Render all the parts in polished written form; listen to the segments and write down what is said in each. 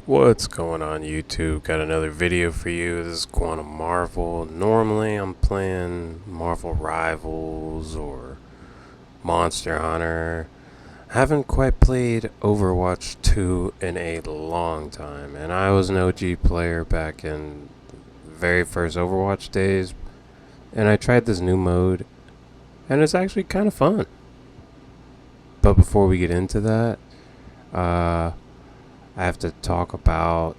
What's going on YouTube? Got another video for you. This is Quantum Marvel. Normally I'm playing Marvel Rivals or Monster Hunter. I haven't quite played Overwatch 2 in a long time, and I was an OG player back in the very first Overwatch days, and I tried this new mode and it's actually kind of fun. But before we get into that, I have to talk about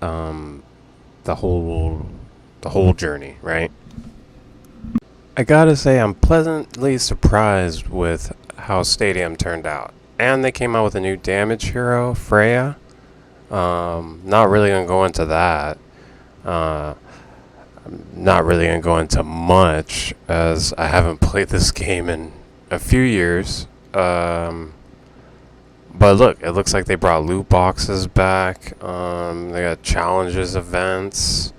the whole journey, right? I gotta say I'm pleasantly surprised with how Stadium turned out, and they came out with a new damage hero, Freja. Not really gonna go into that. I'm not really gonna go into much as I haven't played this game in a few years. But look, it looks like they brought loot boxes back. They got challenges events,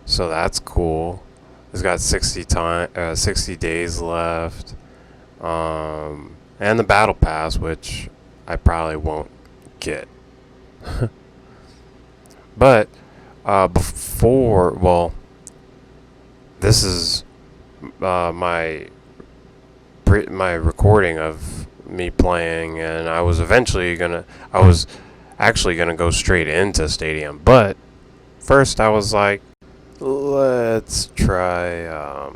so that's cool. It's got 60 days left, and the battle pass, which I probably won't get. But this is my recording of me playing, and I was actually gonna go straight into Stadium, but first I was like, let's try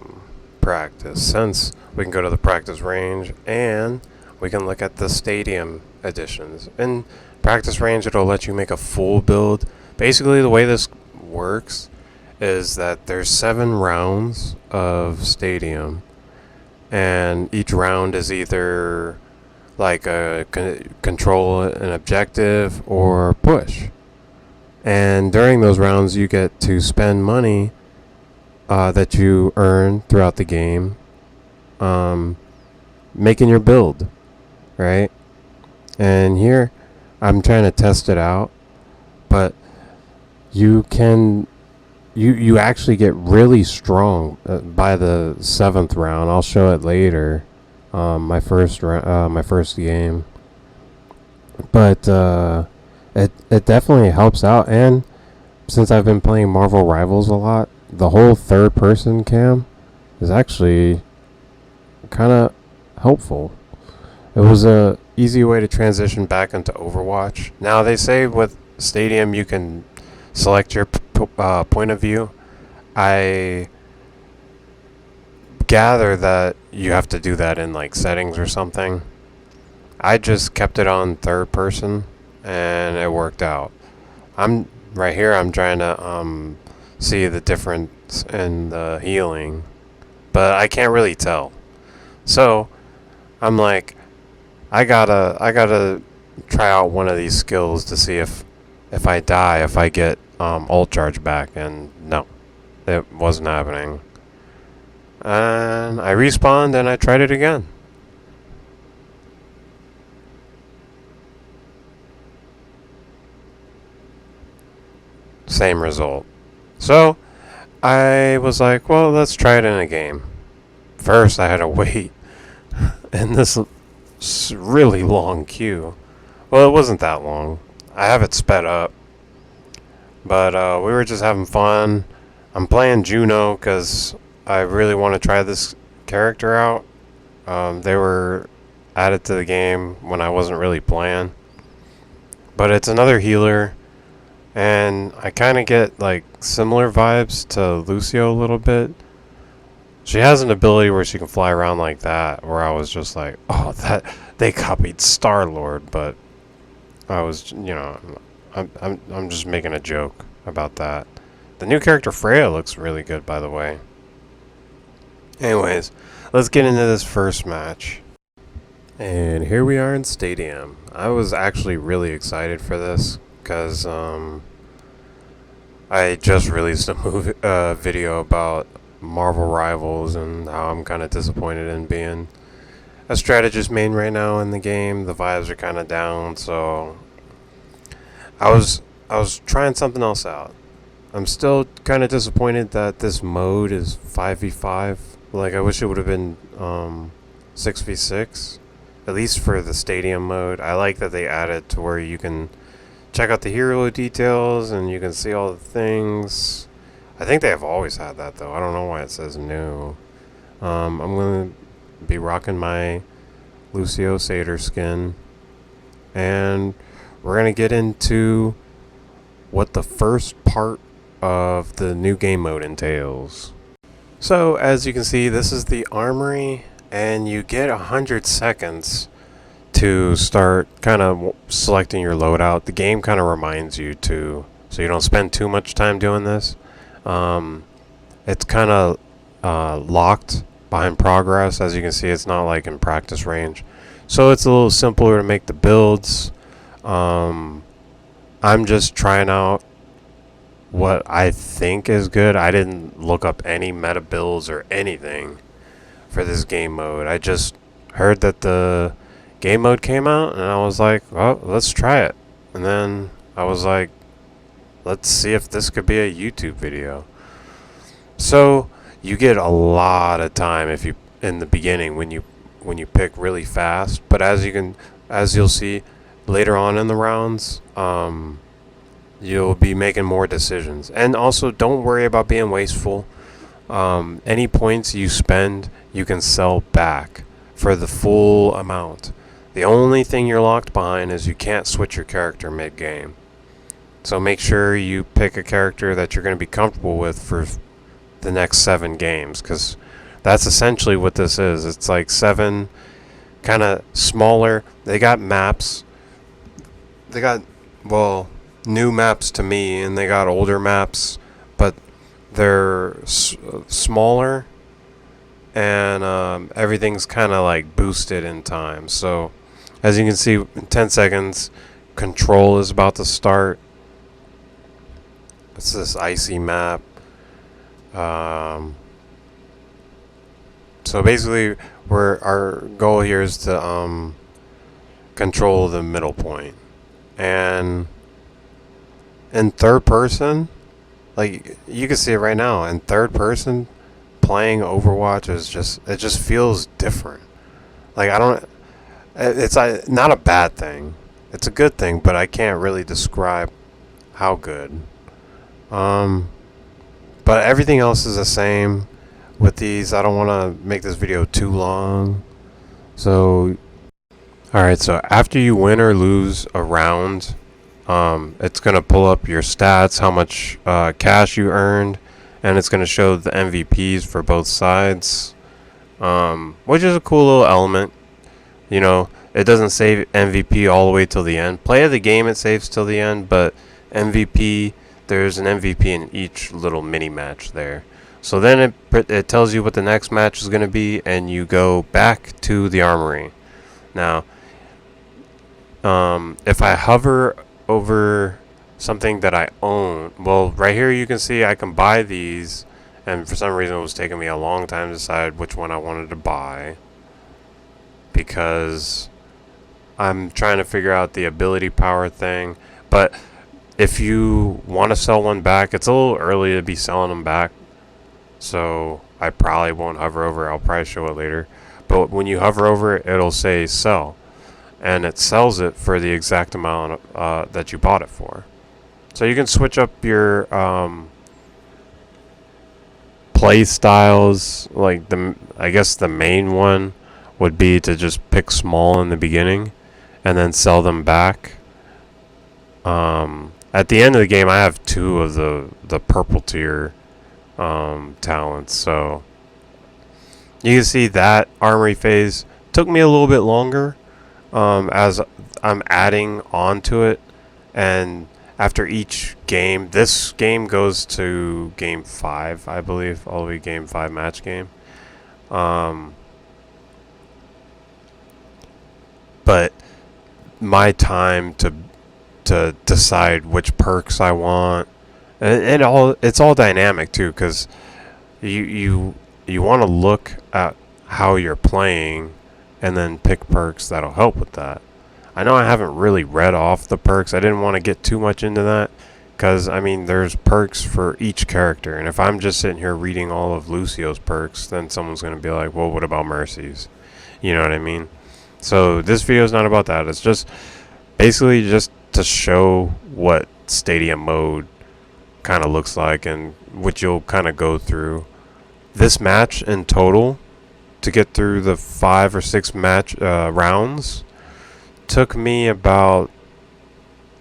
practice, since we can go to the practice range and we can look at the Stadium editions. In practice range, it'll let you make a full build. Basically the way this works is that there's 7 rounds of Stadium, and each round is either like a control an objective or push. And during those rounds, you get to spend money that you earn throughout the game, making your build, right? And here, I'm trying to test it out, but you actually get really strong by the 7th round. I'll show it later. My first game, but it definitely helps out. And since I've been playing Marvel Rivals a lot, the whole third person cam is actually kind of helpful. It was a easy way to transition back into Overwatch. Now they say with Stadium you can select your point of view. I gather that you have to do that in like settings or something. I just kept it on third person and it worked out. I'm right here, I'm trying to see the difference in the healing, but I can't really tell. So I'm like, I gotta try out one of these skills to see if I die, if I get ult charge back, and no, it wasn't happening. And I respawned and I tried it again. Same result. So I was like, well, let's try it in a game. First I had to wait in this really long queue. Well, it wasn't that long. I have it sped up. But we were just having fun. I'm playing Juno because I really want to try this character out. They were added to the game when I wasn't really playing. But it's another healer, and I kind of get like similar vibes to Lucio a little bit. She has an ability where she can fly around like that, where I was just like, oh, that they copied Star-Lord, but I was, I'm just making a joke about that. The new character Freja looks really good, by the way. Anyways, let's get into this first match. And here we are in Stadium. I was actually really excited for this because I just released a video about Marvel Rivals and how I'm kind of disappointed in being a strategist main right now in the game. The vibes are kind of down, so I was trying something else out. I'm still kind of disappointed that this mode is 5v5. Like, I wish it would have been 6v6, at least for the Stadium mode. I like that they added to where you can check out the hero details, and you can see all the things. I think they have always had that, though. I don't know why it says new. I'm going to be rocking my Lucio Satyr skin, and we're going to get into what the first part of the new game mode entails. So, as you can see, this is the Armory, and you get 100 seconds to start kind of selecting your loadout. The game kind of reminds you to, so you don't spend too much time doing this. It's kind of locked behind progress. As you can see, it's not like in practice range, so it's a little simpler to make the builds. I'm just trying out what I think is good. I didn't look up any meta builds or anything for this game mode. I just heard that the game mode came out, and I was like, well, let's try it. And then I was like, let's see if this could be a YouTube video. So you get a lot of time if you in the beginning when you pick really fast, but as you'll see later on in the rounds, you'll be making more decisions. And also, don't worry about being wasteful. Any points you spend, you can sell back for the full amount. The only thing you're locked behind is you can't switch your character mid-game. So make sure you pick a character that you're going to be comfortable with for the next 7 games, because that's essentially what this is. It's like 7 kind of smaller. They got maps. They got, well, new maps to me, and they got older maps, but they're smaller, and everything's kind of like boosted in time. So as you can see, in 10 seconds, Control is about to start. It's this icy map. So basically, our goal here is to control the middle point. And in third person, like you can see it right now, in third person, playing Overwatch is it just feels different. Like it's not a bad thing. It's a good thing, but I can't really describe how good. But everything else is the same with these. I don't want to make this video too long. So, alright, so after you win or lose a round, it's going to pull up your stats, how much cash you earned, and it's going to show the MVPs for both sides, which is a cool little element. You know, it doesn't save MVP all the way till the end. Play of the game it saves till the end, but MVP, there's an MVP in each little mini match there. So then it tells you what the next match is going to be, and you go back to the Armory. Now, if I hover over something that I own, well, right here you can see I can buy these, and for some reason it was taking me a long time to decide which one I wanted to buy, because I'm trying to figure out the ability power thing. But if you want to sell one back, it's a little early to be selling them back, so I probably won't hover over it. I'll probably show it later. But when you hover over it, it'll say sell, and it sells it for the exact amount that you bought it for. So you can switch up your play styles. Like I guess the main one would be to just pick small in the beginning and then sell them back. At the end of the game, I have 2 of the purple tier talents. So you can see that Armory phase took me a little bit longer, as I'm adding on to it. And after each game, this game goes to game 5, I believe, all the way game 5 match game. But my time to decide which perks I want, and it's all dynamic too, because you want to look at how you're playing and then pick perks that'll help with that. I know I haven't really read off the perks. I didn't want to get too much into that, because I mean there's perks for each character, and if I'm just sitting here reading all of Lucio's perks, then someone's going to be like, well, what about Mercy's? You know what I mean? So this video is not about that. It's just basically just to show what stadium mode kind of looks like and what you'll kind of go through. This match in total, to get through the 5 or 6 match rounds, took me about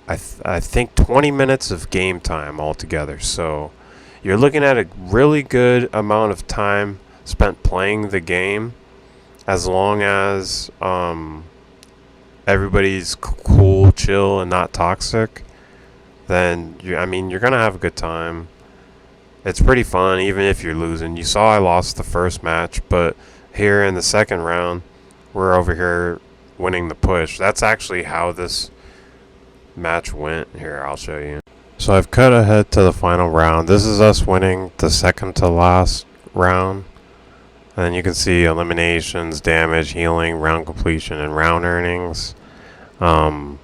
I think 20 minutes of game time altogether. So you're looking at a really good amount of time spent playing the game, as long as everybody's cool, chill, and not toxic. Then you're gonna have a good time. It's pretty fun, even if you're losing. You saw I lost the first match, but here in the second round, we're over here winning the push. That's actually how this match went. Here, I'll show you. So I've cut ahead to the final round. This is us winning the second to last round. And you can see eliminations, damage, healing, round completion, and round earnings. Our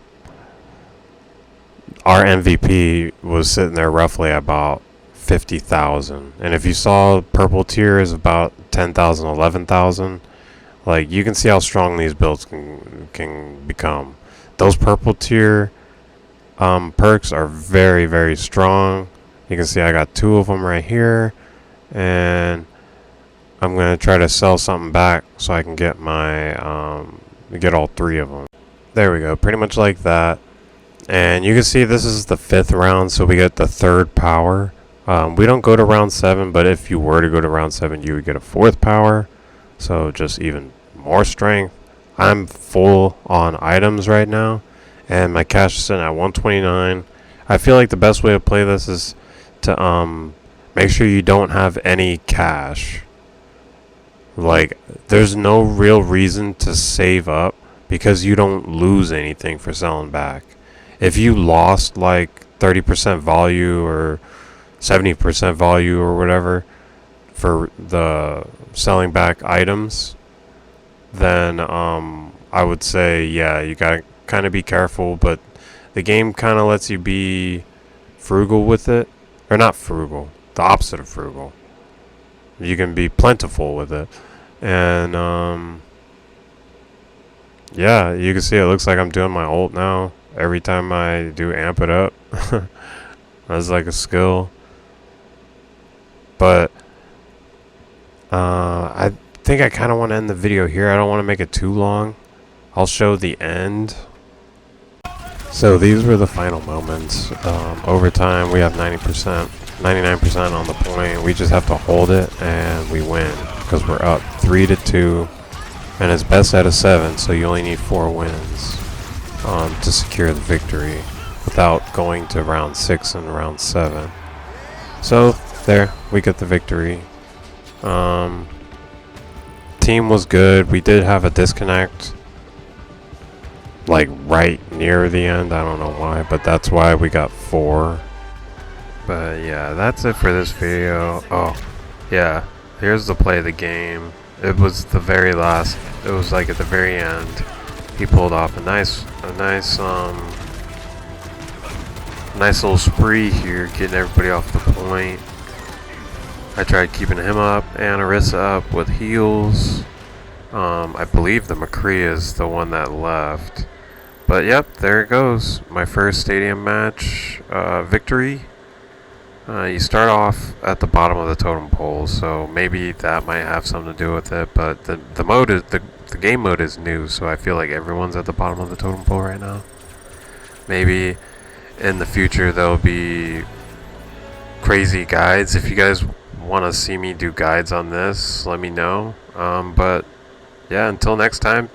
MVP was sitting there roughly about 50,000. And if you saw purple tier is about 10,000, 11,000. Like, you can see how strong these builds can become. Those purple tier perks are very, very strong. You can see I got 2 of them right here, and I'm gonna try to sell something back so I can get my get all 3 of them. There we go, pretty much like that. And you can see this is the 5th round, so we get the 3rd power. We don't go to round 7, but if you were to go to round 7, you would get a 4th power, so just even more strength. I'm full on items right now, and my cash is sitting at 129. I feel like the best way to play this is to make sure you don't have any cash. Like, there's no real reason to save up, because you don't lose anything for selling back. If you lost like 30% value or 70% value or whatever for the selling back items, then I would say, yeah, you gotta kind of be careful. But the game kind of lets you be frugal with it, or not frugal, the opposite of frugal. You can be plentiful with it. And yeah, you can see it looks like I'm doing my ult now every time I do amp it up. That's like a skill. But I think I kind of want to end the video here. I don't want to make it too long. I'll show the end. So these were the final moments. Overtime, we have 90%, 99% on the point. We just have to hold it and we win, because we're up 3-2, and it's best out of 7, so you only need 4 wins to secure the victory without going to round 6 and round 7. So there, we get the victory. Team was good. We did have a disconnect, like right near the end. I don't know why, but that's why we got 4. But yeah, that's it for this video. Oh yeah, here's the play of the game. It was the very last. It was like at the very end. He pulled off a nice little spree here, getting everybody off the point. I tried keeping him up and Arissa up with heals. I believe the McCree is the one that left. But yep, there it goes. My first stadium match victory. You start off at the bottom of the totem pole, so maybe that might have something to do with it. But the mode is the game mode is new, so I feel like everyone's at the bottom of the totem pole right now. Maybe in the future there'll be crazy guides. If you guys want to see me do guides on this, let me know. But yeah, until next time,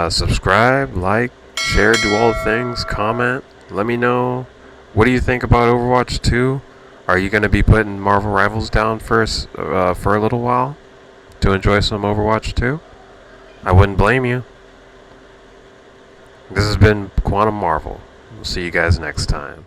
subscribe, like, share, do all the things, comment, let me know. What do you think about Overwatch 2? Are you going to be putting Marvel Rivals down first for a little while to enjoy some Overwatch 2? I wouldn't blame you. This has been Quantum Marvel. We'll see you guys next time.